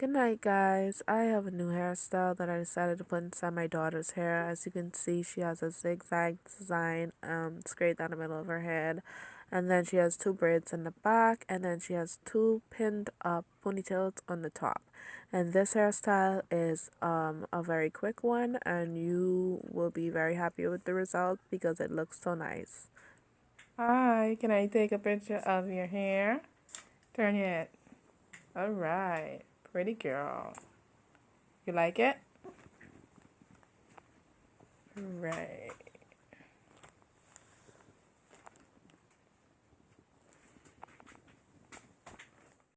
Good night, guys. I have a new hairstyle that I decided to put inside my daughter's hair. As you can see, she has a zigzag design straight down the middle of her head. And then she has two braids in the back, and then she has two pinned up ponytails on the top. And this hairstyle is a very quick one, and you will be very happy with the result because it looks so nice. Hi, can I take a picture of your hair? Turn your head. All right. Pretty girl. You like it? Right.